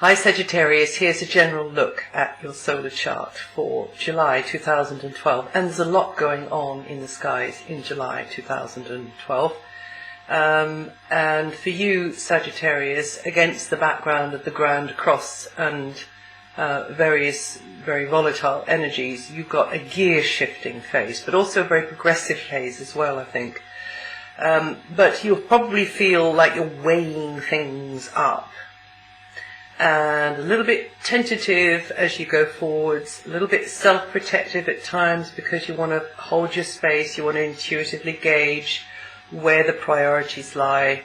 Hi Sagittarius, here's a general look at your solar chart for July 2012, and there's a lot going on in the skies in July 2012. And for you Sagittarius, against the background of the Grand Cross and various very volatile energies, you've got a gear shifting phase, but also a very progressive phase as well, I think. But you'll probably feel like you're weighing things up and a little bit tentative as you go forwards, a little bit self-protective at times because you want to hold your space, you want to intuitively gauge where the priorities lie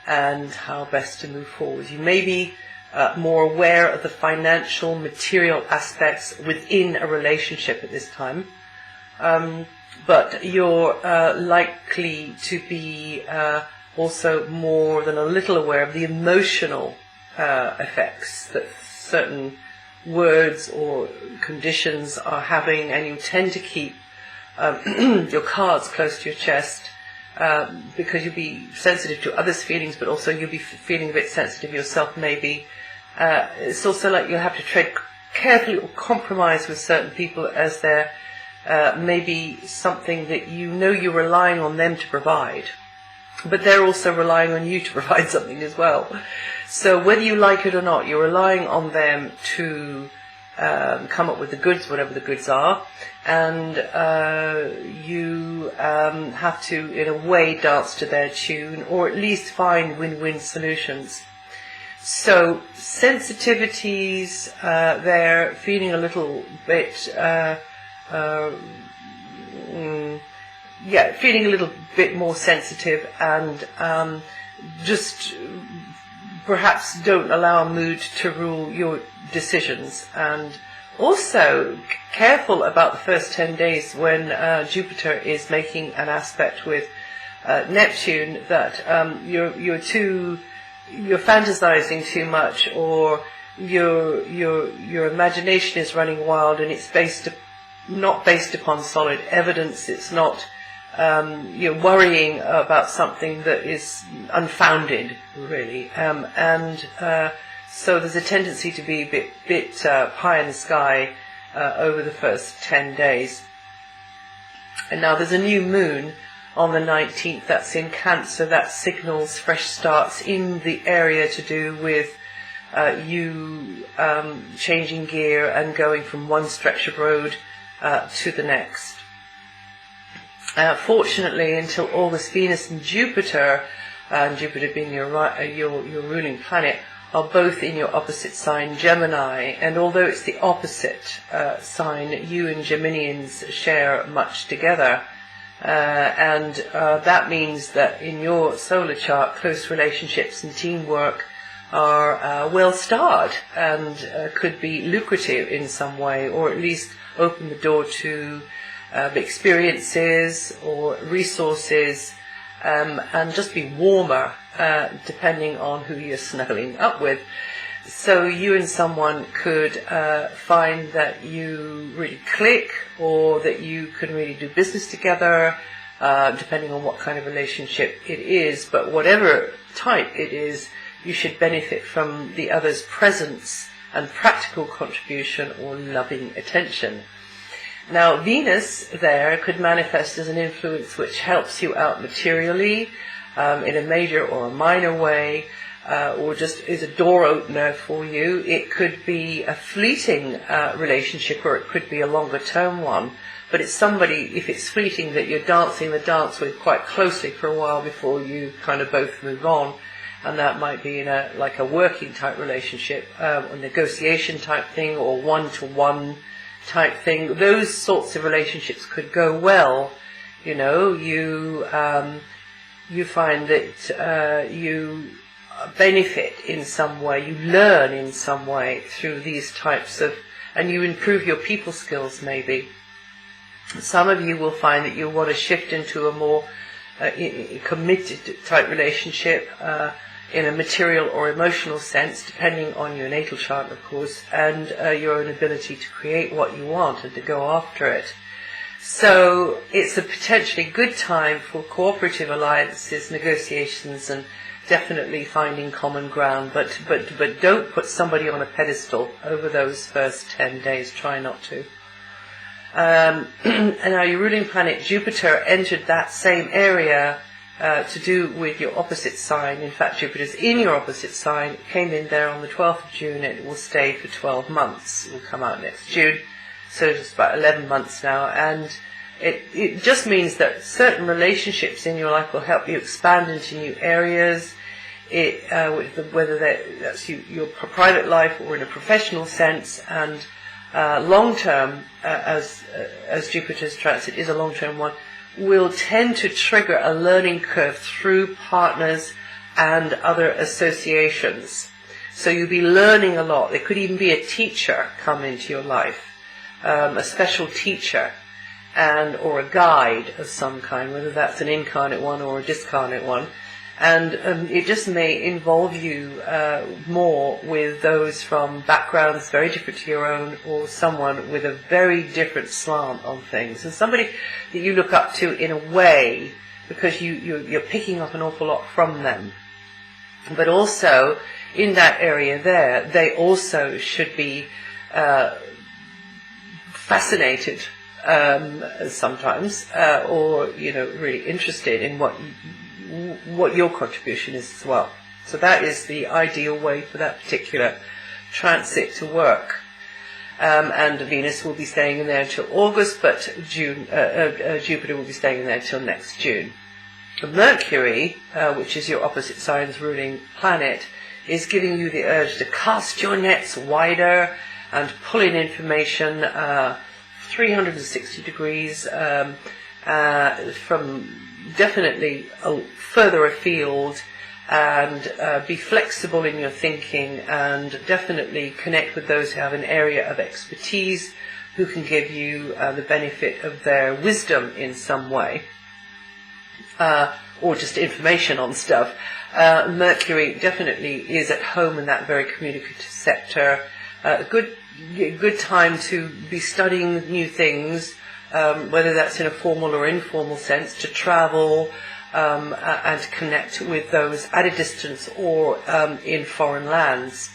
and how best to move forward. You may be more aware of the financial, material aspects within a relationship at this time, but you're likely to be also more than a little aware of the emotional effects that certain words or conditions are having, and you tend to keep your cards close to your chest because you'll be sensitive to others' feelings, but also you'll be feeling a bit sensitive yourself maybe. It's also like you'll have to tread carefully or compromise with certain people as there may be something that you know you're relying on them to provide, but they're also relying on you to provide something as well. So whether you like it or not, you're relying on them to come up with the goods, whatever the goods are, and you have to, in a way, dance to their tune, or at least find win-win solutions. So sensitivities, they're feeling a little bit, feeling a little bit more sensitive, and just perhaps don't allow a mood to rule your decisions. And also careful about the first 10 days when Jupiter is making an aspect with Neptune, that you're fantasizing too much, or your imagination is running wild, and it's not based upon solid evidence. It's not you're worrying about something that is unfounded, really, so there's a tendency to be a bit pie in the sky over the first 10 days. And now there's a new moon on the 19th that's in Cancer. That signals fresh starts in the area to do with you changing gear and going from one stretch of road to the next. Fortunately, until August, Venus and Jupiter being your ruling planet, are both in your opposite sign, Gemini. And although it's the opposite sign, you and Geminians share much together. And that means that in your solar chart, close relationships and teamwork are well starred and could be lucrative in some way, or at least open the door to experiences or resources, and just be warmer depending on who you're snuggling up with. So you and someone could find that you really click, or that you can really do business together, depending on what kind of relationship it is. But whatever type it is, you should benefit from the other's presence and practical contribution or loving attention. Now, Venus there could manifest as an influence which helps you out materially, in a major or a minor way, or just is a door opener for you. It could be a fleeting relationship, or it could be a longer term one. But it's somebody, if it's fleeting, that you're dancing the dance with quite closely for a while before you kind of both move on. And that might be in like a working type relationship, a negotiation type thing, or one-to-one type thing. Those sorts of relationships could go well. You know, you find that you benefit in some way, you learn in some way through these types of, and you improve your people skills maybe. Some of you will find that you'll want to shift into a more committed type relationship, in a material or emotional sense, depending on your natal chart, of course, and your own ability to create what you want and to go after it. So it's a potentially good time for cooperative alliances, negotiations, and definitely finding common ground, but don't put somebody on a pedestal over those first 10 days. Try not to. And now your ruling planet Jupiter entered that same area to do with your opposite sign. In fact, Jupiter's in your opposite sign. It came in there on the 12th of June, and it will stay for 12 months. It will come out next June, so it's about 11 months now. And it just means that certain relationships in your life will help you expand into new areas. Whether that's your private life or in a professional sense, and long term, as Jupiter's transit is a long term one, will tend to trigger a learning curve through partners and other associations. So you'll be learning a lot. There could even be a teacher come into your life, a special teacher, or a guide of some kind, whether that's an incarnate one or a discarnate one. And it just may involve you more with those from backgrounds very different to your own, or someone with a very different slant on things. And somebody that you look up to in a way, because you're picking up an awful lot from them. But also, in that area there, they also should be fascinated sometimes, or really interested in what your contribution is as well. So that is the ideal way for that particular transit to work. And Venus will be staying in there until August, but Jupiter will be staying in there until next June. Mercury, which is your opposite sign's ruling planet, is giving you the urge to cast your nets wider and pull in information 360 degrees from definitely further afield, and be flexible in your thinking, and definitely connect with those who have an area of expertise, who can give you the benefit of their wisdom in some way, or just information on stuff. Mercury definitely is at home in that very communicative sector. A good time to be studying new things, whether that's in a formal or informal sense, to travel and to connect with those at a distance or in foreign lands.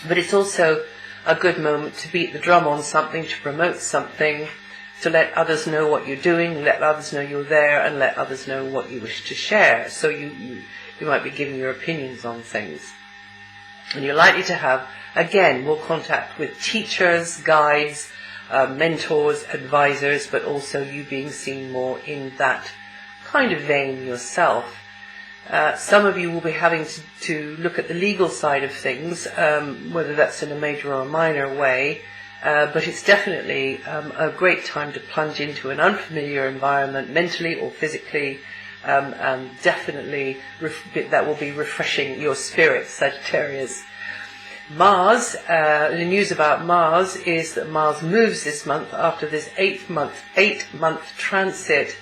But it's also a good moment to beat the drum on something, to promote something, to let others know what you're doing, let others know you're there, and let others know what you wish to share. So you might be giving your opinions on things. And you're likely to have, again, more contact with teachers, guides, mentors, advisors, but also you being seen more in that kind of vein yourself. Some of you will be having to look at the legal side of things, whether that's in a major or a minor way, but it's definitely a great time to plunge into an unfamiliar environment, mentally or physically, and definitely that will be refreshing your spirit, Sagittarius. Mars, the news about Mars is that Mars moves this month after this 8-month transit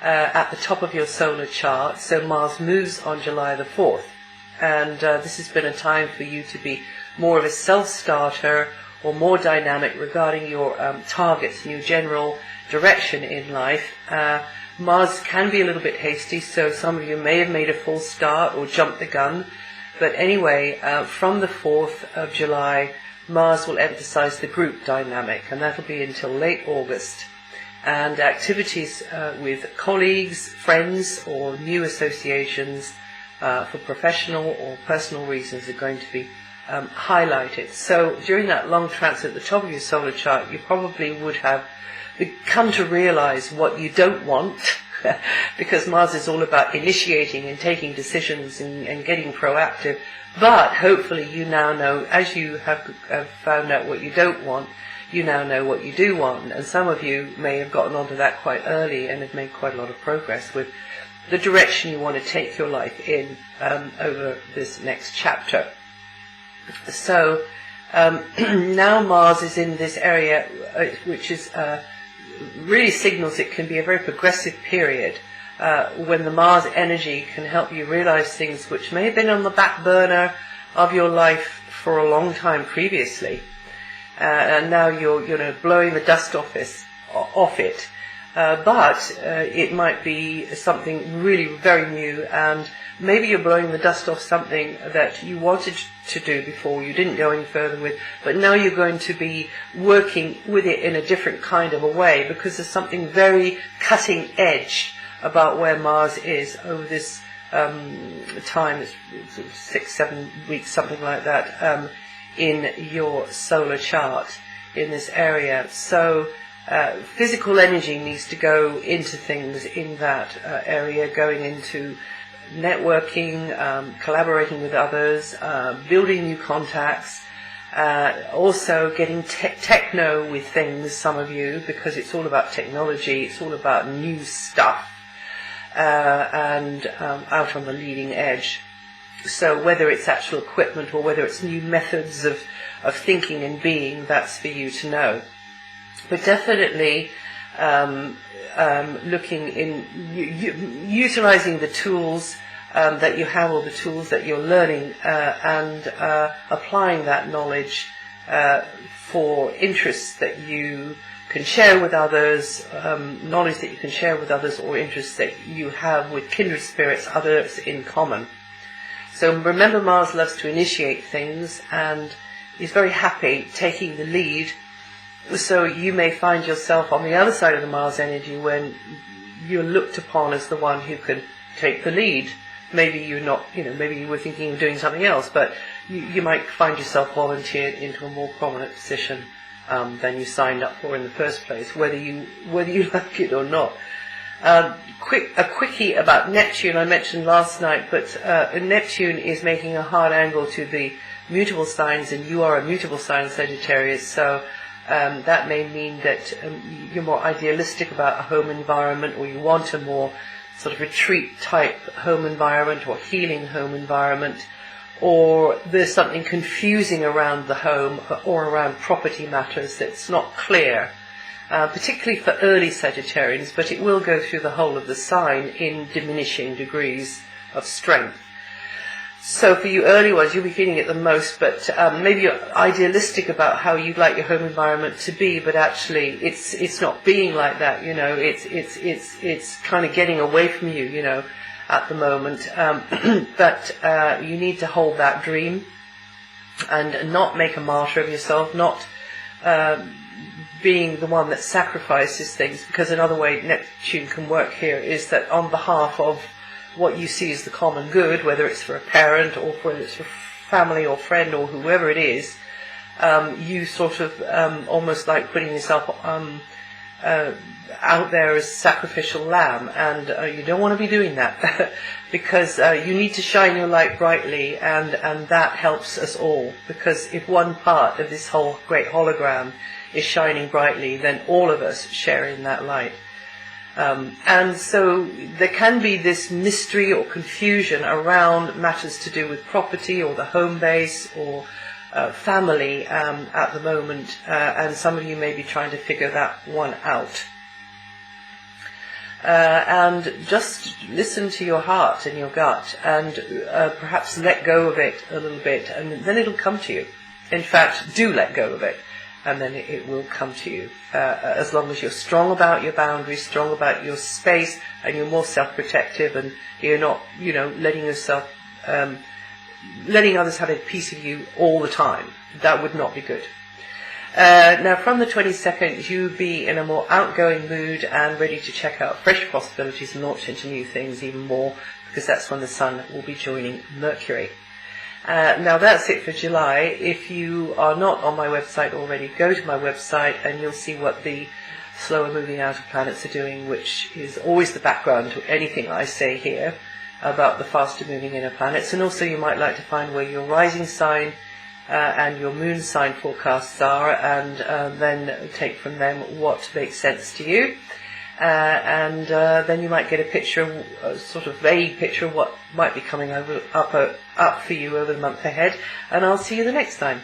at the top of your solar chart. So Mars moves on July the 4th. And this has been a time for you to be more of a self-starter or more dynamic regarding your targets and your general direction in life. Mars can be a little bit hasty, so some of you may have made a false start or jumped the gun. But anyway, from the 4th of July, Mars will emphasize the group dynamic, and that'll be until late August. And activities with colleagues, friends, or new associations for professional or personal reasons are going to be highlighted. So during that long transit at the top of your solar chart, you probably would have come to realize what you don't want, because Mars is all about initiating and taking decisions and getting proactive. But hopefully you now know, as you have found out what you don't want, you now know what you do want. And some of you may have gotten onto that quite early and have made quite a lot of progress with the direction you want to take your life in over this next chapter. So now Mars is in this area, which is really signals it can be a very progressive period when the Mars energy can help you realize things which may have been on the back burner of your life for a long time previously, and now you're blowing the dust off it. But it might be something really very new, and maybe you're blowing the dust off something that you wanted to do before, you didn't go any further with, but now you're going to be working with it in a different kind of a way, because there's something very cutting edge about where Mars is over this time. It's 6-7 weeks, something like that, in your solar chart in this area. So physical energy needs to go into things in that area, going into networking, collaborating with others, building new contacts, also getting techno with things, some of you, because it's all about technology, it's all about new stuff, and out on the leading edge. So whether it's actual equipment or whether it's new methods of thinking and being, that's for you to know. But definitely looking in, utilizing the tools that you have, or the tools that you're learning, and applying that knowledge for interests that you can share with others, knowledge that you can share with others, or interests that you have with kindred spirits, others in common. So remember, Mars loves to initiate things and is very happy taking the lead. So you may find yourself on the other side of the Mars energy when you're looked upon as the one who can take the lead. Maybe you're not, maybe you were thinking of doing something else, but you might find yourself volunteered into a more prominent position than you signed up for in the first place, whether you like it or not. A quickie about Neptune I mentioned last night, but Neptune is making a hard angle to the mutable signs, and you are a mutable sign, Sagittarius, so that may mean that you're more idealistic about a home environment, or you want a more sort of retreat type home environment or healing home environment, or there's something confusing around the home or around property matters that's not clear. Particularly for early Sagittarians, but it will go through the whole of the sign in diminishing degrees of strength. So for you early ones, you'll be feeling it the most, but maybe you're idealistic about how you'd like your home environment to be, but actually it's not being like that. It's kind of getting away from you, at the moment. But you need to hold that dream and not make a martyr of yourself, not being the one that sacrifices things, because another way Neptune can work here is that on behalf of what you see as the common good, whether it's for a parent or whether it's for family or friend or whoever it is, you sort of almost like putting yourself out there as sacrificial lamb, and you don't want to be doing that because you need to shine your light brightly, and that helps us all, because if one part of this whole great hologram is shining brightly, then all of us share in that light. And so there can be this mystery or confusion around matters to do with property or the home base or family at the moment, and some of you may be trying to figure that one out. And just listen to your heart and your gut, and perhaps let go of it a little bit, and then it'll come to you. In fact, do let go of it, and then it will come to you. As long as you're strong about your boundaries, strong about your space, and you're more self-protective, and you're not, letting yourself, letting others have a piece of you all the time. That would not be good. Now, from the 22nd, you'll be in a more outgoing mood and ready to check out fresh possibilities and launch into new things even more, because that's when the Sun will be joining Mercury. Now that's it for July. If you are not on my website already, go to my website and you'll see what the slower moving outer planets are doing, which is always the background to anything I say here about the faster moving inner planets. And also you might like to find where your rising sign and your moon sign forecasts are, and then take from them what makes sense to you. And then you might get a picture, a sort of vague picture of what might be coming up for you over the month ahead. And I'll see you the next time.